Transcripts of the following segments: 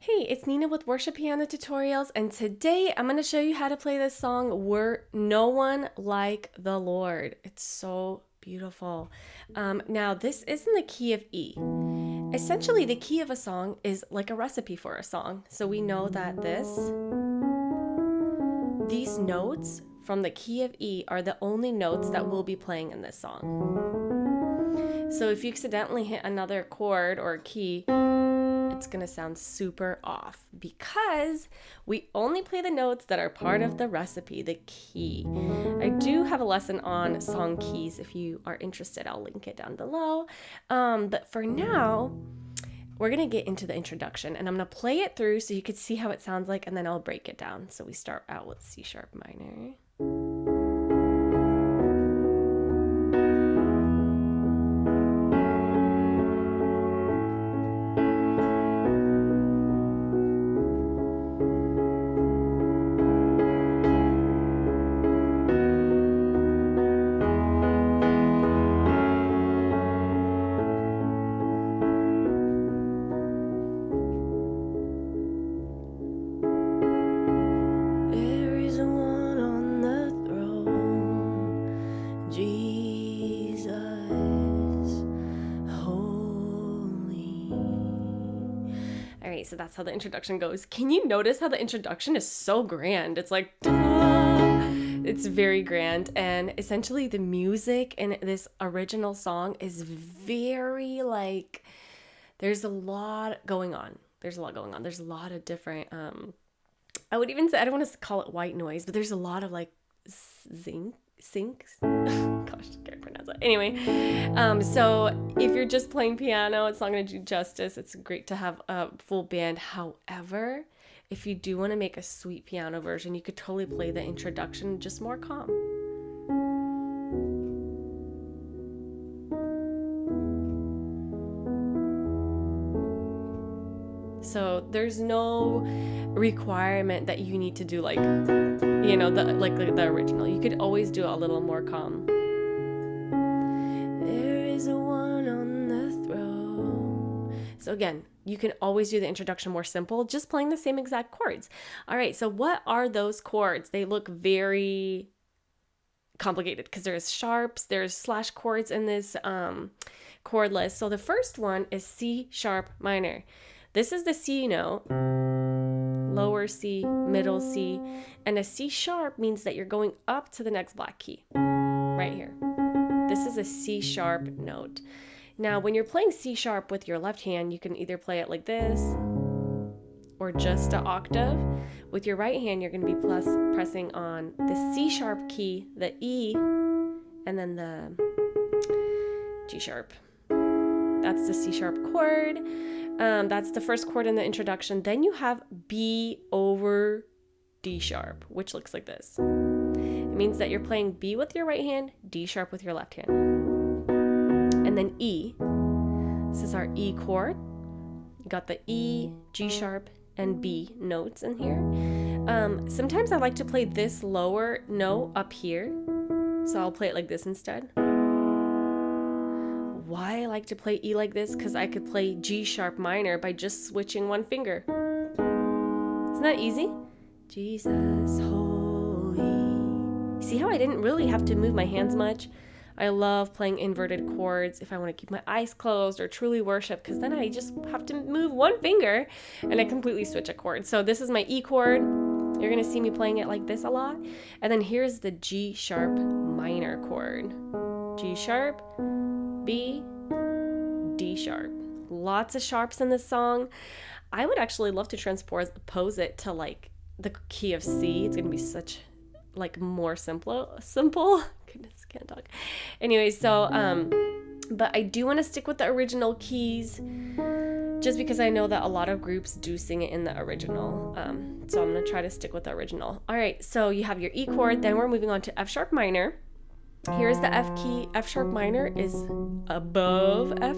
Hey, it's Nina with Worship Piano Tutorials, and today I'm going to show you how to play this song, No One Like the Lord. It's so beautiful. Now, this is in the key of E. Essentially, the key of a song is like a recipe for a song. So we know that these notes from the key of E are the only notes that we'll be playing in this song. So if you accidentally hit another chord or key, it's going to sound super off because we only play the notes that are part of the recipe, the key. I do have a lesson on song keys. If you are interested, I'll link it down below. But for now, we're going to get into the introduction, and I'm going to play it through so you can see how it sounds like, and then I'll break it down. So we start out with C sharp minor. Alright, so that's how the introduction goes. Can you notice how the introduction is so grand? It's like, it's very grand, and essentially the music in this original song is very like, there's a lot going on. There's a lot of different, I would even say, I don't want to call it white noise, but there's a lot of like syncs. Gosh, I can't pronounce it. Anyway, so if you're just playing piano, it's not going to do justice. It's great to have a full band. However, if you do want to make a sweet piano version, you could totally play the introduction just more calm. So there's no requirement that you need to do like, you know, the original. You could always do it a little more calm. There is a one on the throne. So again, you can always do the introduction more simple, just playing the same exact chords. All right, so what are those chords? They look very complicated because there's sharps, there's slash chords in this chord list. So the first one is C sharp minor. This is the C note, lower C, middle C, and a C sharp means that you're going up to the next black key, right here. This is a C sharp note. Now, when you're playing C sharp with your left hand, you can either play it like this or just an octave. With your right hand, you're going to be pressing on the C sharp key, the E, and then the G sharp. That's the C sharp chord. That's the first chord in the introduction. Then you have B over D sharp, which looks like this. It means that you're playing B with your right hand, D sharp with your left hand. And then E. This is our E chord. You got the E, G sharp, and B notes in here. Sometimes I like to play this lower note up here. So I'll play it like this instead. Why I like to play E like this? Because I could play G sharp minor by just switching one finger. Isn't that easy? Jesus, holy. See how I didn't really have to move my hands much? I love playing inverted chords if I want to keep my eyes closed or truly worship, because then I just have to move one finger and I completely switch a chord. So this is my E chord. You're going to see me playing it like this a lot. And then here's the G sharp minor chord. G sharp, B, D sharp. Lots of sharps in this song. I would actually love to transpose it to like the key of C. It's gonna be such like more simple. Goodness, can't talk. Anyway, so but I do want to stick with the original keys just because I know that a lot of groups do sing it in the original. So I'm gonna try to stick with the original. All right, so you have your E chord, then we're moving on to F sharp minor. Here's the F key. F sharp minor is above F.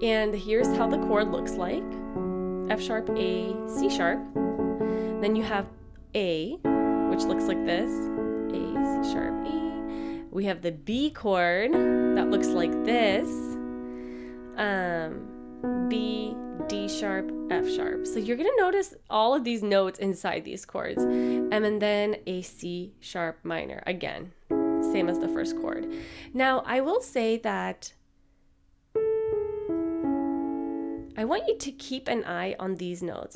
And here's how the chord looks like. F sharp, A, C sharp. Then you have A, which looks like this. A, C sharp, E. We have the B chord that looks like this. B, D sharp, F sharp. So you're gonna notice all of these notes inside these chords. And then a C sharp minor, again, same as the first chord. Now, I will say that I want you to keep an eye on these notes,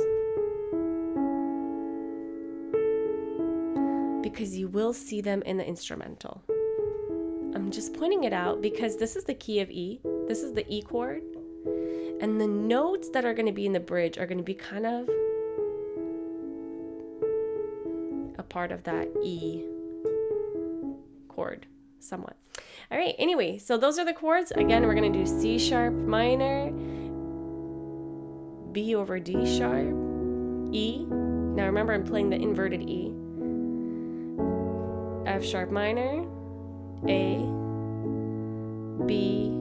because you will see them in the instrumental. I'm just pointing it out because this is the key of E. This is the E chord. And the notes that are going to be in the bridge are going to be kind of a part of that E chord, somewhat. All right, anyway, so those are the chords. Again, we're going to do C sharp minor, B over D sharp, E. Now remember, I'm playing the inverted E. F sharp minor, A, B,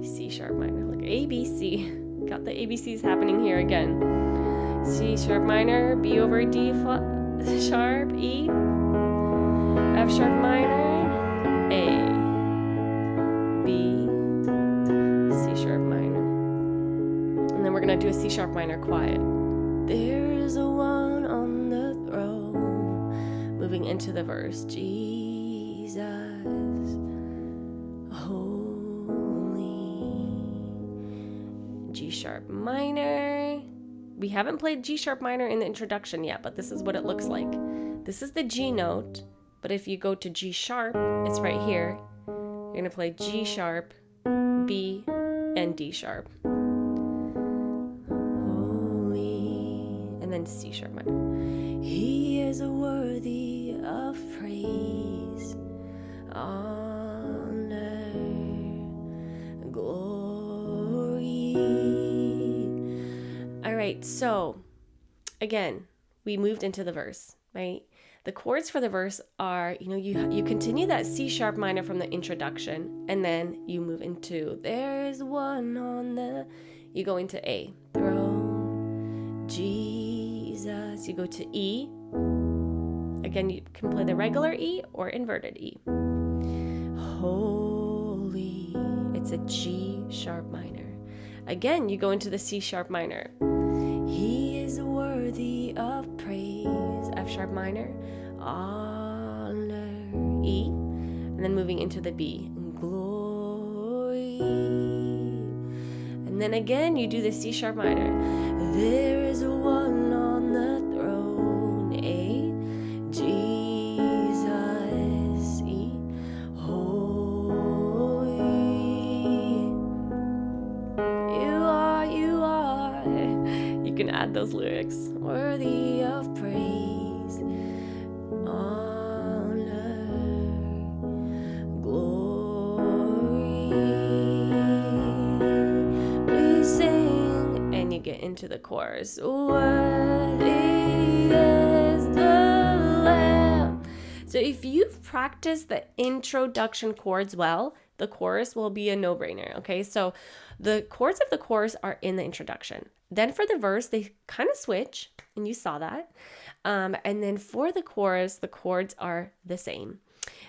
C sharp minor. Look, A, B, C. Got the ABCs happening here again. C sharp minor, B over D sharp, E, F sharp minor, A, B, C sharp minor. And then we're gonna do a C sharp minor quiet. There is a one on the throne. Moving into the verse. Jesus, holy. G sharp minor. We haven't played G sharp minor in the introduction yet, but this is what it looks like. This is the G note, but if you go to G sharp, it's right here. You're gonna play G sharp, B, and D sharp. Holy, and then C sharp minor. He is worthy of praise, honor, glory. All right, so again, we moved into the verse, right? The chords for the verse are, you continue that C sharp minor from the introduction, and then you move into there is one on the, you go into A, throne, Jesus, you go to E. Again, you can play the regular E or inverted E. Holy, it's a G sharp minor. Again, you go into the C sharp minor. He is worthy of praise, F sharp minor, honor, E, and then moving into the B, glory. And then again, you do the C sharp minor. There is one on the throne, A, Jesus, E, holy. You are. You can add those lyrics. Worthy of praise, honor, glory. Please sing, and you get into the chorus. Worthy is the Lamb. So if you've practiced the introduction chords well, the chorus will be a no-brainer, okay? So the chords of the chorus are in the introduction. Then for the verse, they kind of switch, and you saw that. And then for the chorus, the chords are the same.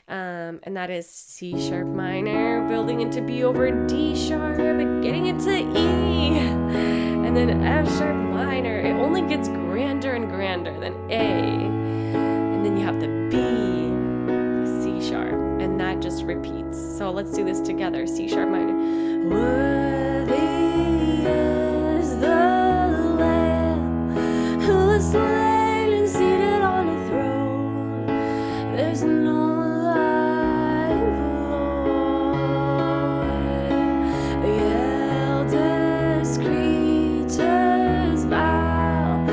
And that is C sharp minor, building into B over D sharp, getting into E, and then F sharp minor. It only gets grander and grander than A. And then you have the B, C sharp, and that just repeats. So let's do this together. C sharp minor. Worthy is the Lamb who was slain and seated on a throne. There's no one like the Lord. The eldest creatures bow,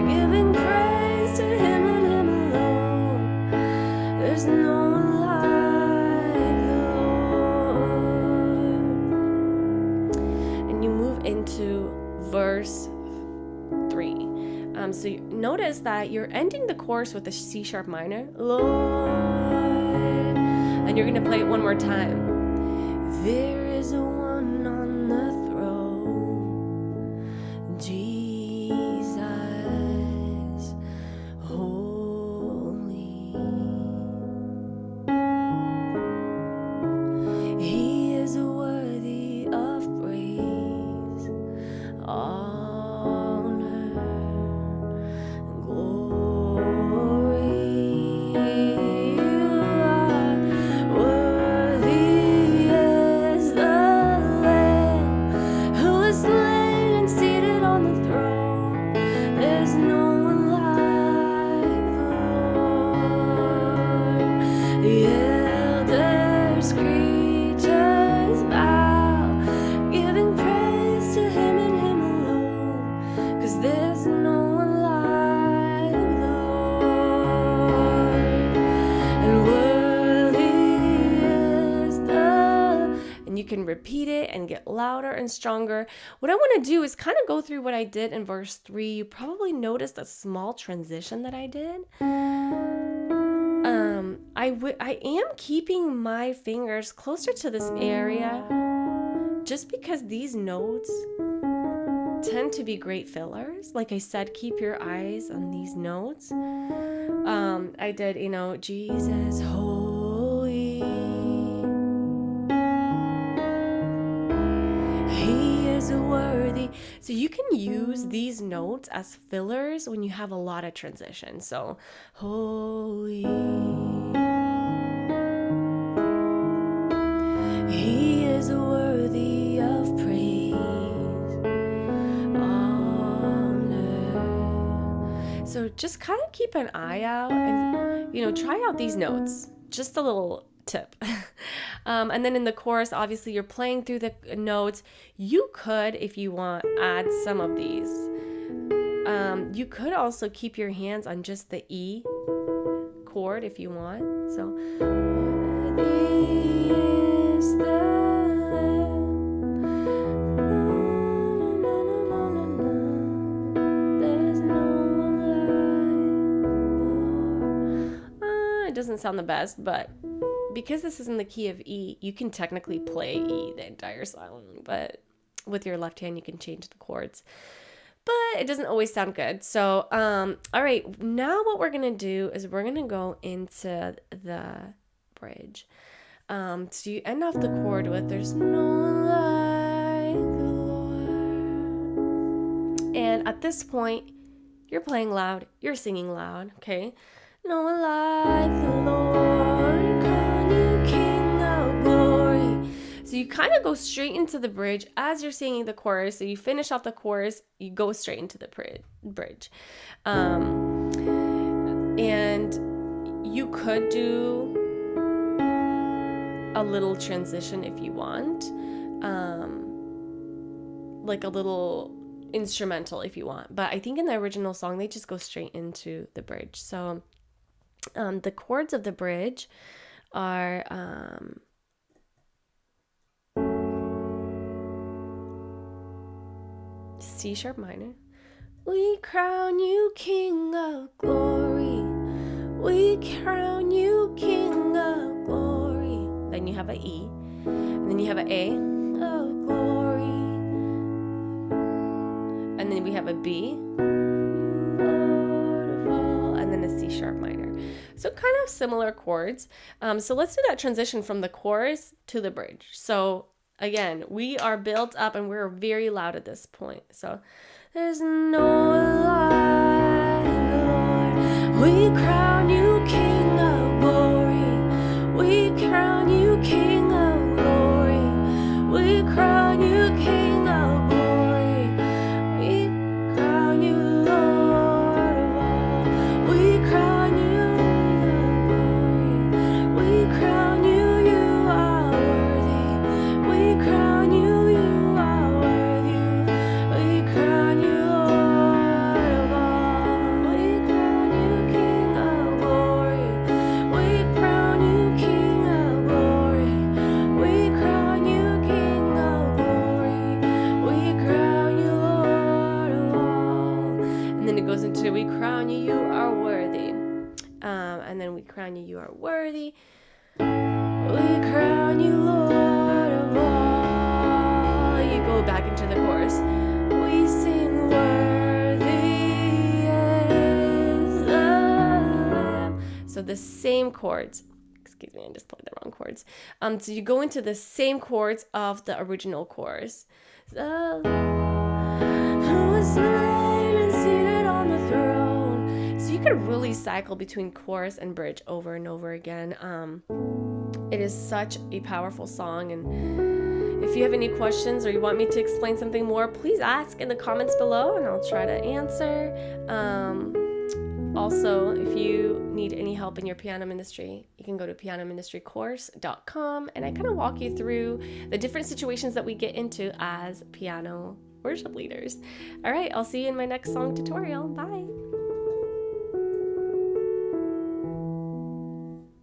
giving praise to Him and Him alone. There's no one like the Lord. And you move into verse 3. So you notice that you're ending the chorus with a C sharp minor, Lord, and you're gonna play it one more time. There is a one on the throne, Jesus, holy. He is worthy of praise, honor, 'cause there's no one like the Lord, and worthy is the, and you can repeat it and get louder and stronger. What I want to do is kind of go through what I did in verse 3. You probably noticed a small transition that I did. I am keeping my fingers closer to this area just because these notes tend to be great fillers. Like I said, keep your eyes on these notes. I did, Jesus, holy. He is worthy. So you can use these notes as fillers when you have a lot of transition. So, holy. He is worthy of praise, honor. So just kind of keep an eye out and, try out these notes. Just a little tip. And then in the chorus, obviously you're playing through the notes. You could, if you want, add some of these. You could also keep your hands on just the E chord if you want. So, worthy is the Lamb. There's no one like the Lord. It doesn't sound the best, but because this is in the key of E, you can technically play E the entire song, but with your left hand, you can change the chords. But it doesn't always sound good. So, all right, now what we're going to do is we're going to go into the bridge. So you end off the chord with, there's no one like the Lord. And at this point, you're playing loud, you're singing loud, okay? No one like the Lord, call you King of Glory. So you kind of go straight into the bridge as you're singing the chorus. So you finish off the chorus, you go straight into the bridge. And you could do a little transition if you want, like a little instrumental if you want. But I think in the original song, they just go straight into the bridge. So the chords of the bridge are C sharp minor. We crown you King of Glory. We crown you King of Glory. Then you have a E. And then you have an A of glory. And then we have a B. Lord of all. And then a C sharp minor. So kind of similar chords. So let's do that transition from the chorus to the bridge. So again, we are built up and we're very loud at this point. So there's no like the Lord. We crown you King of Glory. We crown you King of Glory. We crown you King of Glory. We crown you Lord of all. We crown you Lord of glory. We crown you, you are worthy. We crown you, you are worthy. We crown you Lord of all. We crown you King of glory. We crown you King of glory. We crown you King of glory. We crown you Lord of all. And then it goes into we crown you, you are worthy. And then we crown you, you are worthy. We crown you Lord of all. You go back into the chorus. We sing worthy is the Lamb. So the same chords. Excuse me, I just played the wrong chords. So you go into the same chords of the original chorus. The who is slain and seated on the throne. So you could really cycle between chorus and bridge over and over again. It is such a powerful song, and if you have any questions or you want me to explain something more, please ask in the comments below and I'll try to answer. Also, if you need any help in your piano ministry, you can go to pianoministrycourse.com and I kind of walk you through the different situations that we get into as piano worship leaders. All right, I'll see you in my next song tutorial. Bye.